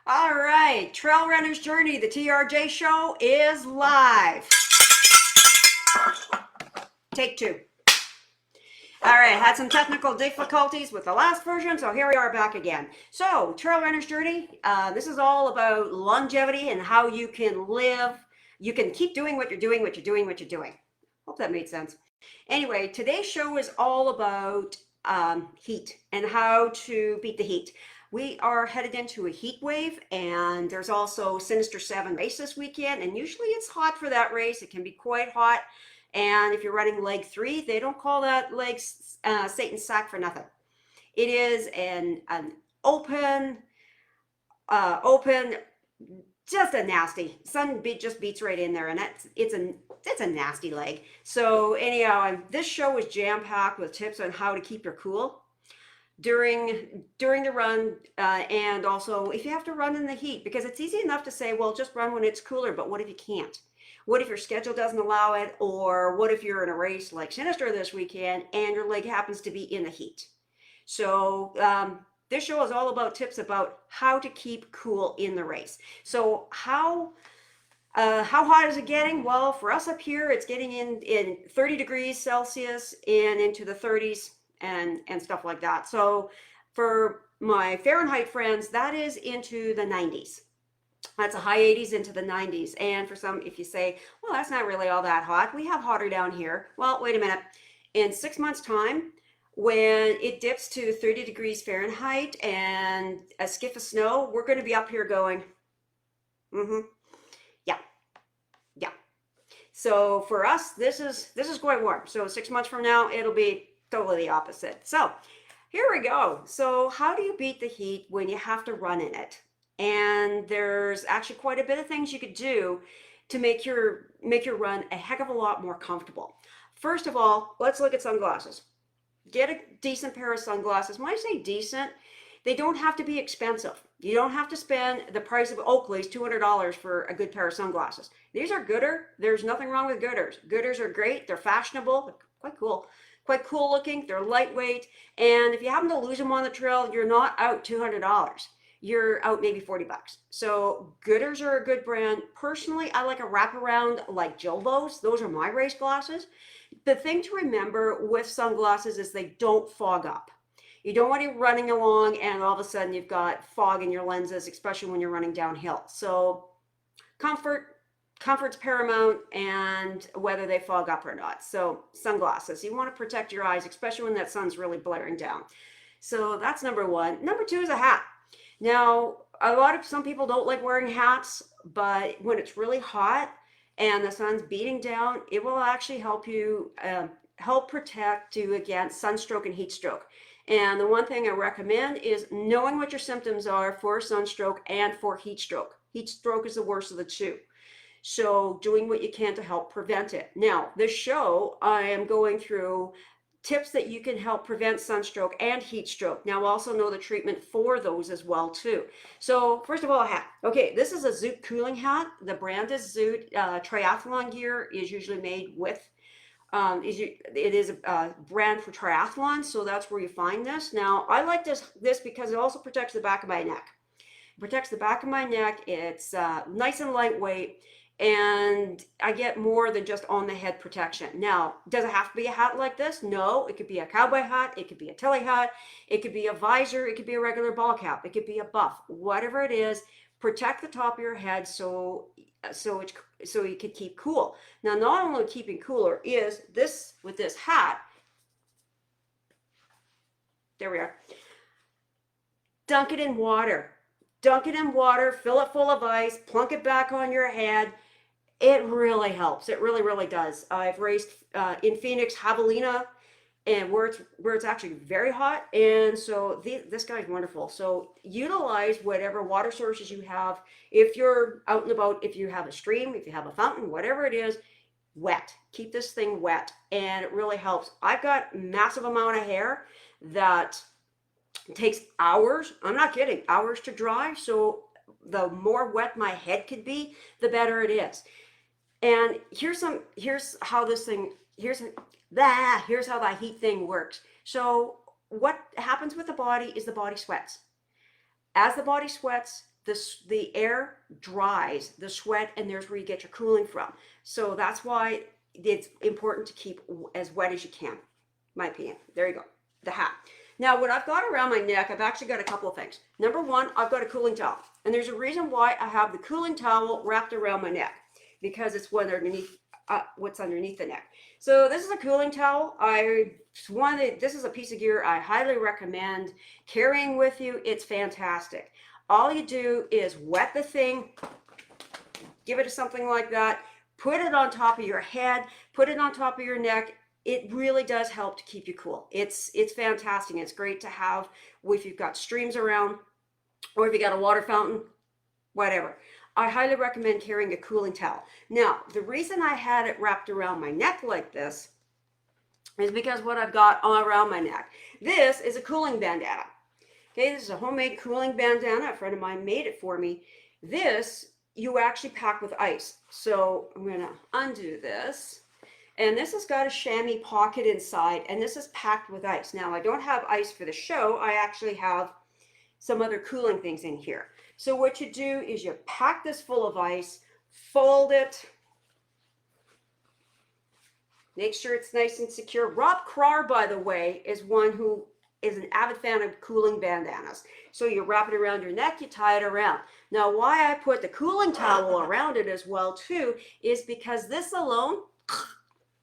All right, Trail Runner's Journey, the TRJ show is live. Take two. All right, had some technical difficulties with the last version, so here we are back again. So, Trail Runner's Journey, this is all about longevity and how you can live. You can keep doing what you're doing, what you're doing, what you're doing. Hope that made sense. Anyway, today's show is all about heat and how to beat the heat. We are headed into a heat wave, and there's also Sinister 7 race this weekend, and usually it's hot for that race. It can be quite hot. And if you're running leg 3, they don't call that leg Satan's sack for nothing. It is an open, open, just a nasty. Sun just beats right in there, and it's a nasty leg. So anyhow, this show is jam packed with tips on how to keep your cool during the run, and also if you have to run in the heat, because it's easy enough to say, well, just run when it's cooler, but what if you can't? What if your schedule doesn't allow it? Or what if you're in a race like Sinister this weekend and your leg happens to be in the heat? So this show is all about tips about how to keep cool in the race. So how hot is it getting? Well, for us up here, it's getting in 30 degrees Celsius and into the 30s and stuff like that. So for my Fahrenheit friends, that is into the 90s. That's a high 80s into the 90s. And for some, if you say, well, that's not really all that hot, we have hotter down here. Well, wait a minute. In 6 months' time, when it dips to 30 degrees Fahrenheit and a skiff of snow, we're going to be up here going, yeah, yeah. So for us, this is quite warm. So 6 months from now, it'll be totally the opposite. So here we go. So how do you beat the heat when you have to run in it? And there's actually quite a bit of things you could do to make your run a heck of a lot more comfortable. First of all, let's look at sunglasses. Get a decent pair of sunglasses. When I say decent, they don't have to be expensive. You don't have to spend the price of Oakley's $200 for a good pair of sunglasses. These are Gooder. There's nothing wrong with Gooders. Gooders are great. They're fashionable. They're quite cool looking. They're lightweight. And if you happen to lose them on the trail, you're not out $200. You're out maybe 40 bucks. So Gooders are a good brand. Personally, I like a wraparound like Jilbo's. Those are my race glasses. The thing to remember with sunglasses is they don't fog up. You don't want to be running along and all of a sudden you've got fog in your lenses, especially when you're running downhill. So comfort's paramount, and whether they fog up or not. So sunglasses, you want to protect your eyes, especially when that sun's really blaring down. So that's number one. Number two is a hat. Now, some people don't like wearing hats, but when it's really hot and the sun's beating down, it will actually help you help protect you against sunstroke and heat stroke. And the one thing I recommend is knowing what your symptoms are for sunstroke and for heat stroke. Heat stroke is the worst of the two. So doing what you can to help prevent it. Now, this show, I am going through tips that you can help prevent sunstroke and heat stroke. Now, also know the treatment for those as well too. So first of all, a hat. Okay, this is a Zoot cooling hat. The brand is Zoot. Triathlon gear is usually made with, it is a brand for triathlon, so that's where you find this. Now, I like this because it also protects the back of my neck. It protects the back of my neck. It's nice and lightweight. And I get more than just on the head protection. Now, does it have to be a hat like this? No, it could be a cowboy hat, it could be a tilly hat, it could be a visor, it could be a regular ball cap, it could be a buff, whatever it is. Protect the top of your head so you can keep cool. Now, not only keeping cooler is this with this hat. There we are. Dunk it in water. Dunk it in water, fill it full of ice, plunk it back on your head. It really helps. It really, really does. I've raced in Phoenix, Javelina, and where it's actually very hot. And so this guy's wonderful. So utilize whatever water sources you have. If you're out and about, if you have a stream, if you have a fountain, whatever it is, wet. Keep this thing wet, and it really helps. I've got massive amount of hair that takes hours. I'm not kidding, hours to dry. So the more wet my head could be, the better it is. And here's how that heat thing works. So what happens with the body is the body sweats. As the body sweats, the air dries the sweat, and there's where you get your cooling from. So that's why it's important to keep as wet as you can, my opinion. There you go, the hat. Now, what I've got around my neck, I've actually got a couple of things. Number one, I've got a cooling towel. And there's a reason why I have the cooling towel wrapped around my neck, because it's what's underneath the neck. So this is a cooling towel. This is a piece of gear I highly recommend carrying with you. It's fantastic. All you do is wet the thing, give it something like that, put it on top of your head, put it on top of your neck. It really does help to keep you cool. It's fantastic. It's great to have if you've got streams around, or if you got a water fountain, whatever. I highly recommend carrying a cooling towel. Now, the reason I had it wrapped around my neck like this is because what I've got all around my neck. This is a cooling bandana. Okay, this is a homemade cooling bandana. A friend of mine made it for me. This you actually pack with ice. So I'm going to undo this. And this has got a chamois pocket inside, and this is packed with ice. Now, I don't have ice for the show. I actually have some other cooling things in here. So what you do is you pack this full of ice, fold it, make sure it's nice and secure. Rob Krar, by the way, is one who is an avid fan of cooling bandanas. So you wrap it around your neck, you tie it around. Now, why I put the cooling towel around it as well too is because this alone,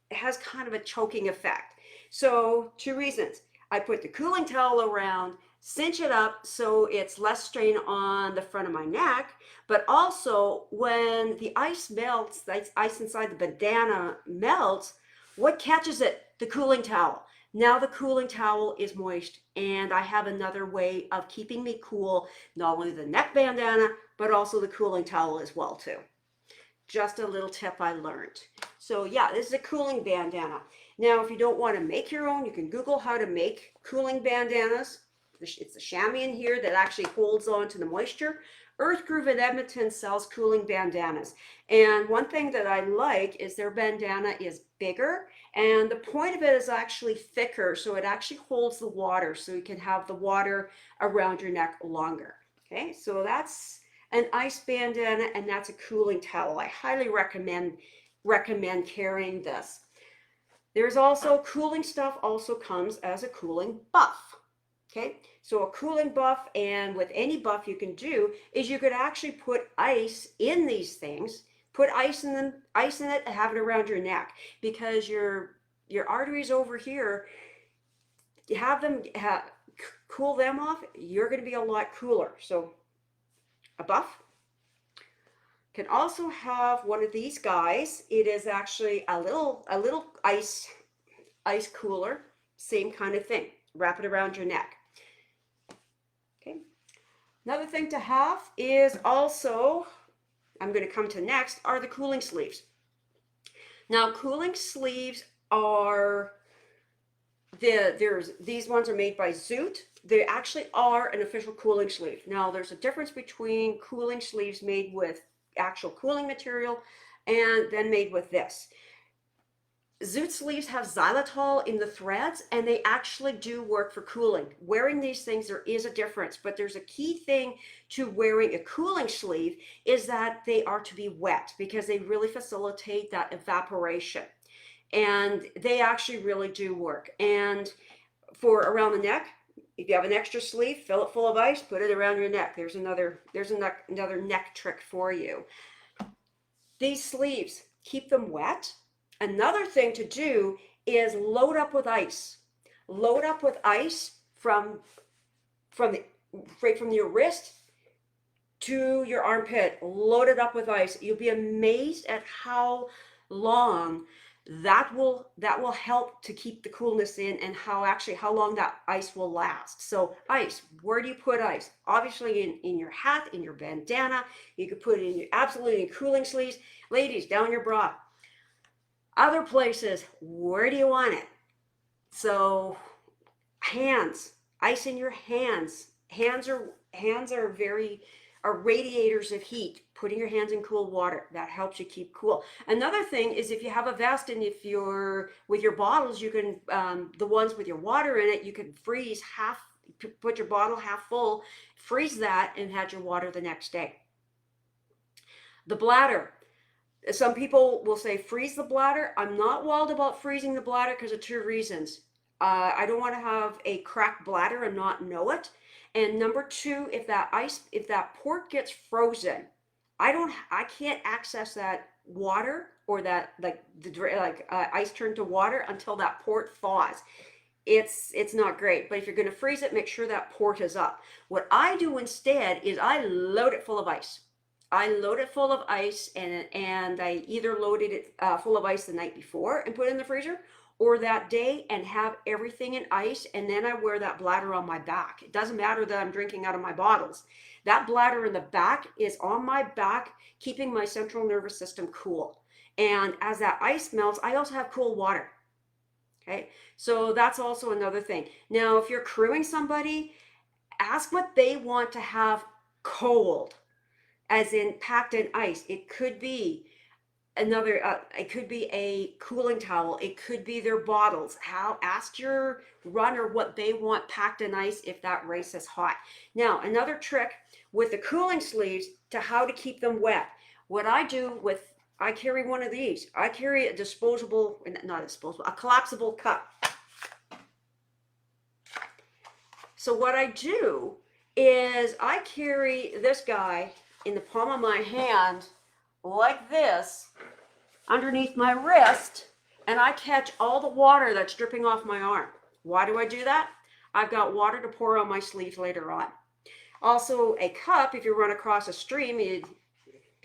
it has kind of a choking effect. So 2 reasons. I put the cooling towel around, cinch it up so it's less strain on the front of my neck, but also when the ice melts, the ice inside the bandana melts, what catches it? The cooling towel. Now the cooling towel is moist, and I have another way of keeping me cool, not only the neck bandana, but also the cooling towel as well too. Just a little tip I learned. So yeah, this is a cooling bandana. Now, if you don't want to make your own, you can Google how to make cooling bandanas. It's the chamois in here that actually holds on to the moisture. Earth Groove in Edmonton sells cooling bandanas. And one thing that I like is their bandana is bigger, and the point of it is actually thicker, so it actually holds the water, so you can have the water around your neck longer. Okay, so that's an ice bandana, and that's a cooling towel. I highly recommend carrying this. There's also cooling stuff also comes as a cooling buff. Okay, so a cooling buff, and with any buff you can do is you could actually put ice in these things, put ice in it and have it around your neck, because your arteries over here, you have them cool them off, you're going to be a lot cooler. So a buff. Can also have one of these guys. It is actually a little ice cooler, same kind of thing. Wrap it around your neck. Okay. Another thing to have is also, I'm going to come to next, are the cooling sleeves. Now, cooling sleeves are these ones are made by Zoot. They actually are an official cooling sleeve. Now, there's a difference between cooling sleeves made with actual cooling material and then made with this. Zoot sleeves have xylitol in the threads, and they actually do work for cooling. Wearing these things, there is a difference, but there's a key thing to wearing a cooling sleeve is that they are to be wet, because they really facilitate that evaporation. And they actually really do work. And for around the neck, if you have an extra sleeve, fill it full of ice, put it around your neck. There's another neck trick for you. These sleeves, keep them wet. Another thing to do is load up with ice. Load up with ice right from your wrist to your armpit. Load it up with ice. You'll be amazed at how long that will help to keep the coolness in, and how long that ice will last. So ice, where do you put ice? Obviously in your hat, in your bandana. You could put it in your cooling sleeves. Ladies, down your bra. Other places, where do you want it? So hands, ice in your hands. Hands are radiators of heat. Putting your hands in cool water, that helps you keep cool. Another thing is, if you have a vest, and if you're with your bottles, you can the ones with your water in it, you can freeze half put your bottle half full, freeze that, and had your water the next day. The bladder. Some people will say freeze the bladder. I'm not wild about freezing the bladder because of two reasons. I don't want to have a cracked bladder and not know it. And number two, if that port gets frozen, I can't access that water or that ice turned to water until that port thaws. It's not great. But if you're going to freeze it, make sure that port is up. What I do instead is I load it full of ice. I load it full of ice, and I either loaded it full of ice the night before and put it in the freezer, or that day and have everything in ice, and then I wear that bladder on my back. It doesn't matter that I'm drinking out of my bottles. That bladder in the back is on my back, keeping my central nervous system cool. And as that ice melts, I also have cool water. Okay, so that's also another thing. Now, if you're crewing somebody, ask what they want to have cold, as in packed in ice. It could be it could be a cooling towel. It could be their bottles. Ask your runner what they want packed in ice if that race is hot. Now, another trick with the cooling sleeves to how to keep them wet. What I do I carry one of these. I carry a a collapsible cup. So what I do is I carry this guy in the palm of my hand like this underneath my wrist, and I catch all the water that's dripping off my arm. Why do I do that? I've got water to pour on my sleeves later on. Also, a cup, if you run across a stream, you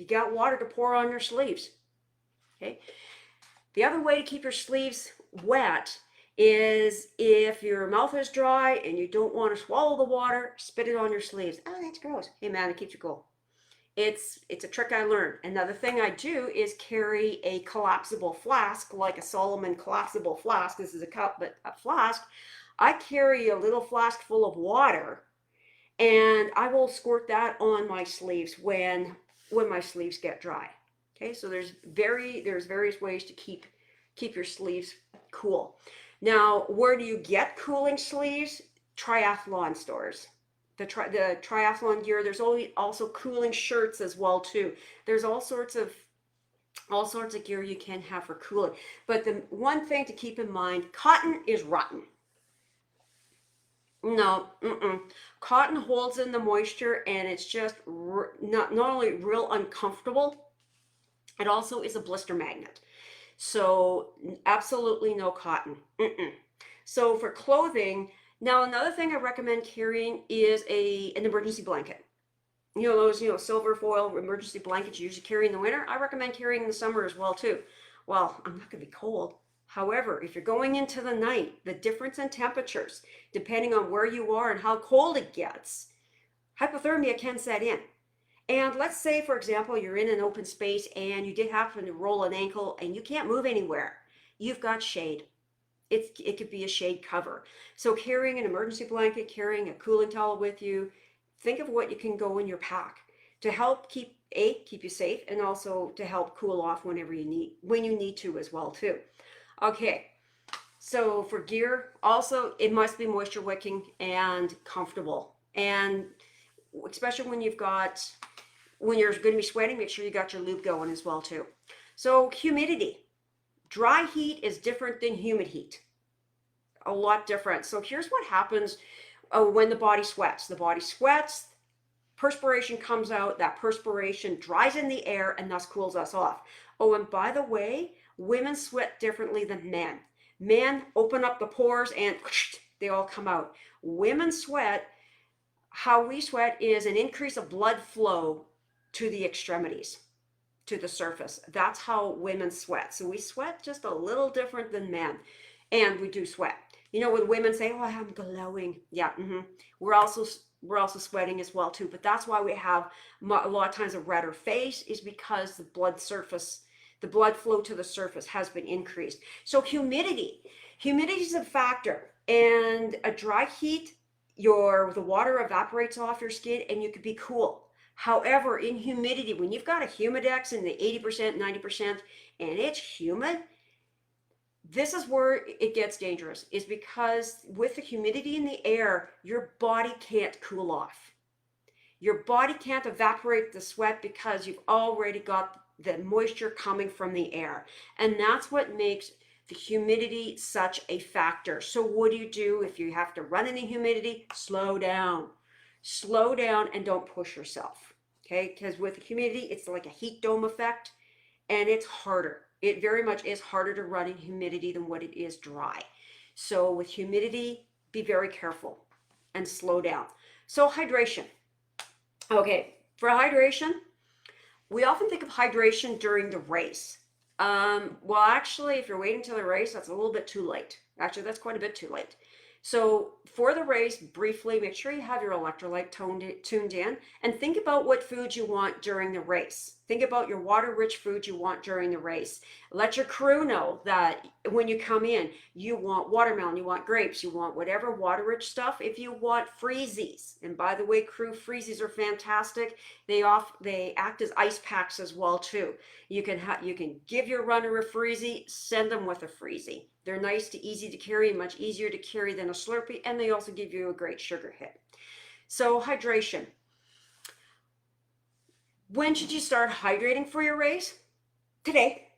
got water to pour on your sleeves. Okay. The other way to keep your sleeves wet is if your mouth is dry and you don't want to swallow the water, spit it on your sleeves. Oh, that's gross. Hey man, it keeps you cool. It's a trick I learned. Another thing I do is carry a collapsible flask, like a Solomon collapsible flask. This is a cup, but a flask. I carry a little flask full of water, and I will squirt that on my sleeves when my sleeves get dry. Okay, so there's various ways to keep your sleeves cool. Now, where do you get cooling sleeves? Triathlon stores. The triathlon gear. There's also cooling shirts as well too. There's all sorts of gear you can have for cooling. But the one thing to keep in mind, cotton is rotten. No, cotton holds in the moisture, and it's just not only real uncomfortable, it also is a blister magnet. So absolutely no cotton. So for clothing. Now, another thing I recommend carrying is an emergency blanket. You know, those, silver foil emergency blankets you usually carry in the winter. I recommend carrying in the summer as well, too. Well, I'm not going to be cold. However, if you're going into the night, the difference in temperatures, depending on where you are and how cold it gets, hypothermia can set in. And let's say, for example, you're in an open space and you did happen to roll an ankle and you can't move anywhere. You've got shade. It could be a shade cover. So carrying an emergency blanket, carrying a cooling towel with you, think of what you can go in your pack to help keep you safe, and also to help cool off when you need to as well too. Okay, so for gear, also it must be moisture wicking and comfortable, and especially when you're going to be sweating, make sure you got your lube going as well too. So humidity. Dry heat is different than humid heat. A lot different. So here's what happens when the body sweats. The body sweats, perspiration comes out, that perspiration dries in the air and thus cools us off. Oh, and by the way, women sweat differently than men. Men open up the pores and they all come out. Women sweat, how we sweat is an increase of blood flow to the extremities, to the surface. That's how women sweat. So we sweat just a little different than men, and we do sweat. You know, when women say, "Oh, I'm glowing," yeah, we're also sweating as well too. But that's why we have a lot of times a redder face, is because the blood flow to the surface has been increased. So humidity is a factor, and a dry heat, the water evaporates off your skin, and you could be cool. However, in humidity, when you've got a humidex in the 80%, 90%, and it's humid, This is where it gets dangerous, is because with the humidity in the air, your body can't cool off. Your body can't evaporate the sweat because you've already got the moisture coming from the air. And that's what makes the humidity such a factor. So what do if you have to run in the humidity? Slow down. Slow down and don't push yourself. Okay? Because with the humidity, it's like a heat dome effect, and it's harder. It very much is harder to run in humidity than what it is dry. So with humidity, be very careful and slow down. So hydration. Okay, for hydration, we often think of hydration during the race. Well, actually, if you're waiting till the race, that's a little bit too late. Actually, that's quite a bit too late. So for the race, briefly, make sure you have your electrolyte tuned in, and think about what foods you want during the race. Think about your water-rich foods you want during the race. Let your crew know that when you come in, you want watermelon, you want grapes, you want whatever water-rich stuff. If you want freezies, and by the way, crew freezies are fantastic. They act as ice packs as well too. You can give your runner a freezie, send them with a freezie. They're nice to easy to carry, much easier to carry than a Slurpee, and they also give you a great sugar hit. So hydration. When should you start hydrating for your race? Today.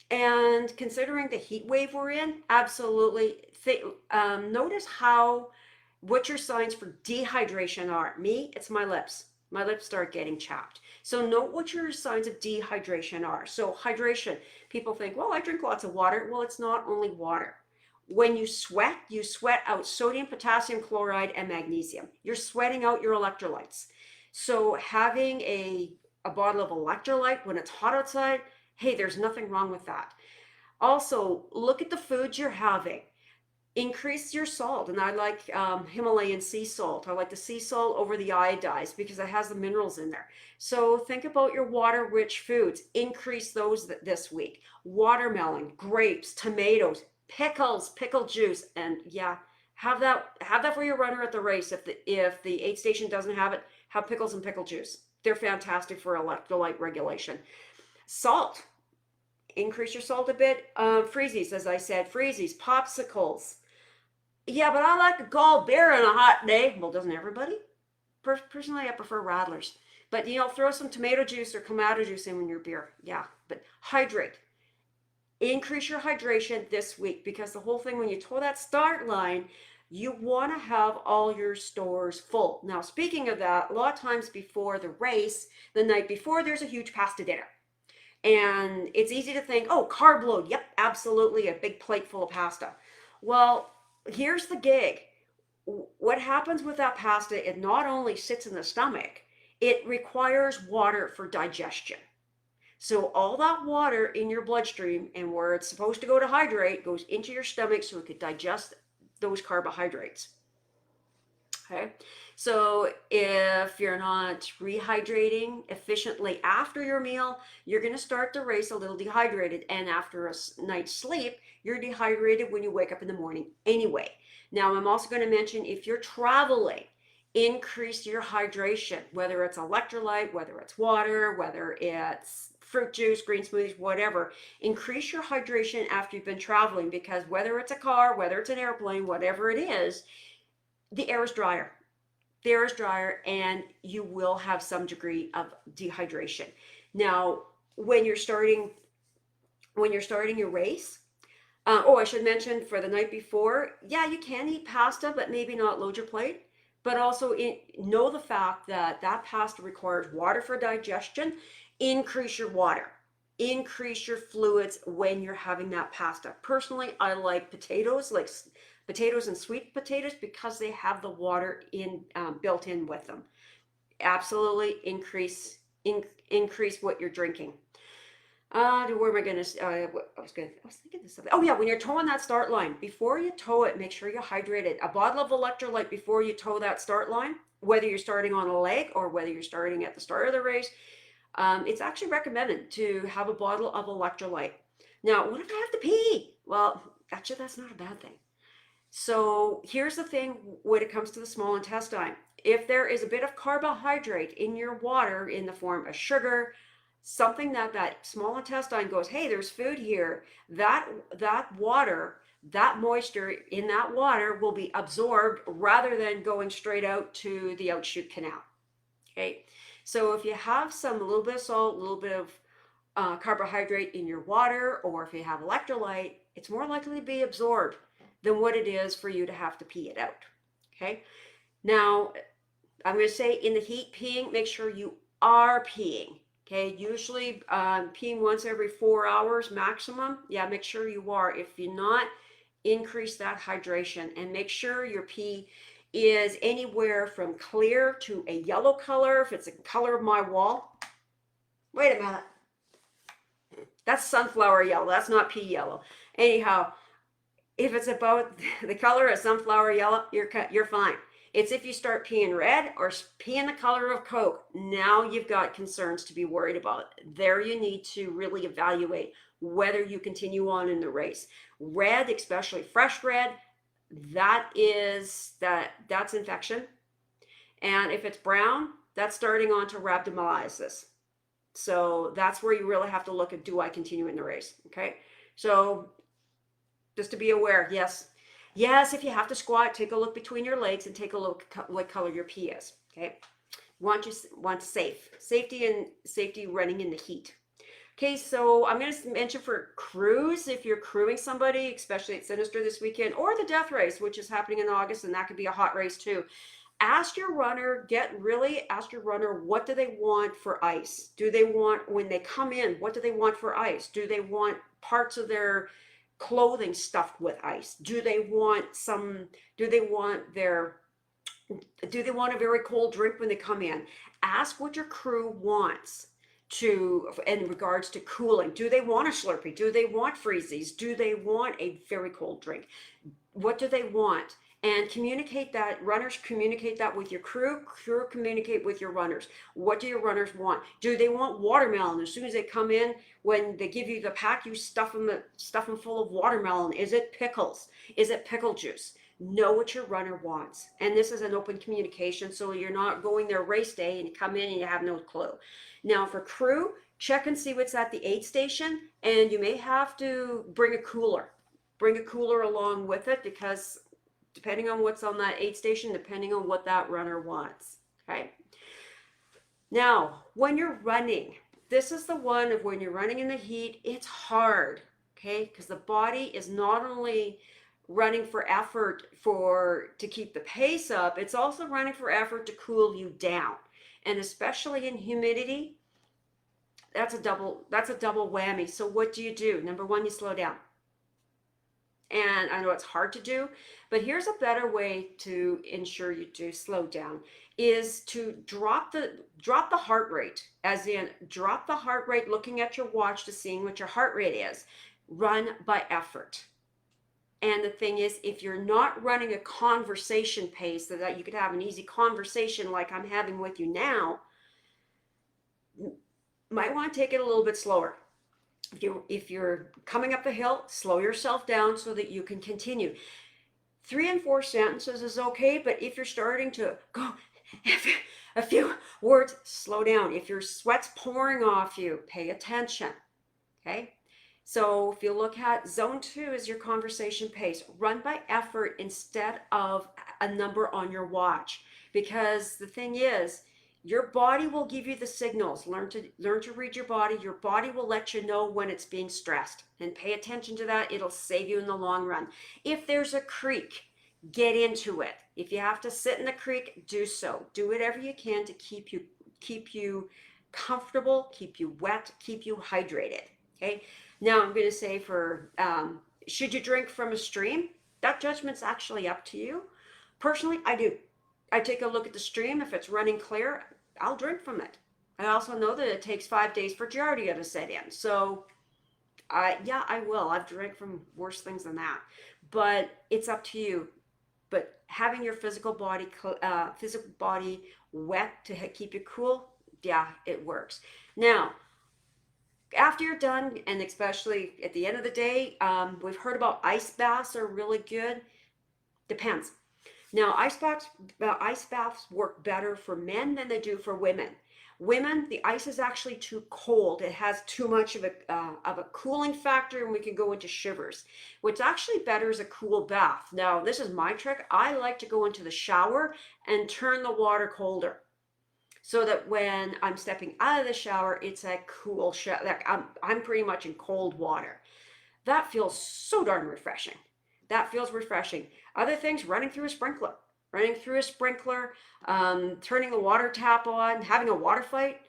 And considering the heat wave we're in, absolutely. Notice what your signs for dehydration are. Me, it's my lips. My lips start getting chapped. So note what your signs of dehydration are. So hydration, people think, well, I drink lots of water. Well, it's not only water. When you sweat out sodium, potassium chloride, and magnesium. You're sweating out your electrolytes. So having a bottle of electrolyte when it's hot outside, hey, there's nothing wrong with that. Also, look at the foods you're having. Increase your salt, and I like Himalayan sea salt. I like the sea salt over the iodized because it has the minerals in there. So think about your water-rich foods. Increase those this week. Watermelon, grapes, tomatoes, pickles, pickle juice, and yeah, have that for your runner at the race. If the aid station doesn't have it, have pickles and pickle juice. They're fantastic for electrolyte regulation. Salt. Increase your salt a bit. Freezies, as I said, freezies, popsicles. Yeah, but I like a gall bear on a hot day. Well, doesn't everybody? Personally, I prefer Radlers. But, throw some tomato juice or clamato juice in your beer. Yeah, but hydrate. Increase your hydration this week, because the whole thing, when you toe that start line, you want to have all your stores full. Now, speaking of that, a lot of times before the race, the night before, there's a huge pasta dinner. And it's easy to think, oh, carb load. Yep, absolutely, a big plate full of pasta. Well, here's the gig. What happens with that pasta, it not only sits in the stomach, it requires water for digestion. So all that water in your bloodstream and where it's supposed to go to hydrate goes into your stomach so it could digest those carbohydrates. Okay, so if you're not rehydrating efficiently after your meal, you're going to start the race a little dehydrated. And after a night's sleep, you're dehydrated when you wake up in the morning anyway. Now, I'm also going to mention, if you're traveling, increase your hydration, whether it's electrolyte, whether it's water, whether it's fruit juice, green smoothies, whatever. Increase your hydration after you've been traveling, because whether it's a car, whether it's an airplane, whatever it is, the air is drier. The air is drier, and you will have some degree of dehydration. Now, when you're starting your race, I should mention, for the night before, yeah, you can eat pasta, but maybe not load your plate. But also know the fact that pasta requires water for digestion. Increase your water. Increase your fluids when you're having that pasta. Personally, I like potatoes, like potatoes and sweet potatoes, because they have the water built in with them. Absolutely increase what you're drinking. Where am I going to? I was thinking this. Oh yeah, when you're towing that start line, before you tow it, make sure you're hydrated. A bottle of electrolyte before you tow that start line, whether you're starting on a leg or whether you're starting at the start of the race. It's actually recommended to have a bottle of electrolyte. Now, what if I have to pee? Well, actually, that's not a bad thing. So here's the thing when it comes to the small intestine. If there is a bit of carbohydrate in your water in the form of sugar, something that small intestine goes, hey, there's food here. That water, that moisture in that water will be absorbed rather than going straight out to the outshoot canal. Okay, so if you have a little bit of salt, a little bit of carbohydrate in your water, or if you have electrolyte, it's more likely to be absorbed than what it is for you to have to pee it out. Okay, now I'm going to say in the heat peeing, make sure you are peeing. Okay, usually peeing once every 4 hours maximum. Yeah, make sure you are. If you're not, increase that hydration and make sure your pee is anywhere from clear to a yellow color. If it's the color of my wall, wait a minute, that's sunflower yellow, that's not pea yellow. Anyhow, if it's about the color of sunflower yellow, you're fine. It's if you start peeing red or peeing the color of Coke, now you've got concerns to be worried about. There you need to really evaluate whether you continue on in the race. Red, especially fresh red, that's infection. And if it's brown, that's starting on to rhabdomyolysis. So that's where you really have to look at, do I continue in the race? Okay, so just to be aware, yes, if you have to squat, take a look between your legs and take a look what color your pee is. Okay, want safety running in the heat. Okay, so I'm going to mention for crews, if you're crewing somebody, especially at Sinister this weekend, or the Death Race, which is happening in August, and that could be a hot race too. Ask your runner, what do they want for ice? Do they want, when they come in, what do they want for ice? Do they want parts of their clothing stuffed with ice? Do they want a very cold drink when they come in? Ask what your crew wants in regards to cooling. Do they want a Slurpee? Do they want freezies? Do they want a very cold drink? What do they want? And communicate that. Runners communicate that with your crew. Crew communicate with your runners. What do your runners want? Do they want watermelon? As soon as they come in, when they give you the pack, you stuff them full of watermelon. Is it pickles? Is it pickle juice? Know what your runner wants. And this is an open communication, so you're not going there race day and you come in and you have no clue. Now for crew, check and see what's at the aid station, and you may have to bring a cooler. Bring a cooler along with it, because depending on what's on that aid station, depending on what that runner wants. Okay. Now, when you're running, this is the one of when you're running in the heat, it's hard, okay? Because the body is not only running for effort to keep the pace up, it's also running for effort to cool you down. And especially in humidity, that's a double whammy. So what do? Number one, you slow down. And I know it's hard to do, but here's a better way to ensure you do slow down, is to drop the heart rate, as in drop the heart rate looking at your watch to seeing what your heart rate is. Run by effort. And the thing is, if you're not running a conversation pace so that you could have an easy conversation like I'm having with you now, might want to take it a little bit slower. If you're coming up the hill, slow yourself down so that you can continue. 3 and 4 sentences is okay, but if you're starting to go a few words, slow down. If your sweat's pouring off you, pay attention. Okay? So if you look at zone 2 is your conversation pace. Run by effort instead of a number on your watch, because the thing is, your body will give you the signals. Learn to read your body. Your body will let you know when it's being stressed, and pay attention to that. It'll save you in the long run. If there's a creek, get into it. If you have to sit in the creek, do so. Do whatever you can to keep you comfortable, keep you wet, keep you hydrated. Okay. Now I'm going to say should you drink from a stream? That judgment's actually up to you. Personally, I do. I take a look at the stream. If it's running clear, I'll drink from it. I also know that it takes 5 days for Giardia to set in. So, yeah, I will. I've drank from worse things than that. But it's up to you. But having your physical body wet to keep you cool, yeah, it works. Now, after you're done, and especially at the end of the day, we've heard about ice baths are really good. Depends. Now, ice baths work better for men than they do for women. Women, the ice is actually too cold. It has too much of a cooling factor, and we can go into shivers. What's actually better is a cool bath. Now, this is my trick. I like to go into the shower and turn the water colder, so that when I'm stepping out of the shower, it's a cool shower. Like I'm pretty much in cold water. That feels so darn refreshing. That feels refreshing. Other things, running through a sprinkler. Turning the water tap on, having a water fight.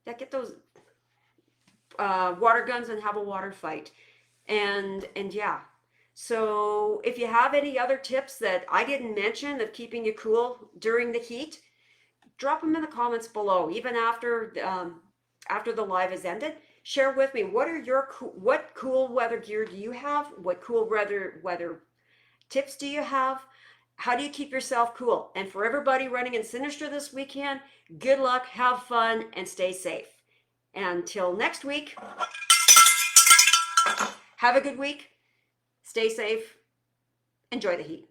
Yeah, get those water guns and have a water fight. And yeah. So if you have any other tips that I didn't mention of keeping you cool during the heat, drop them in the comments below. Even after the live is ended, share with me what cool weather gear do you have? What cool weather tips do you have? How do you keep yourself cool? And for everybody running in Sinister this weekend, good luck, have fun, and stay safe. Until next week, have a good week, stay safe, enjoy the heat.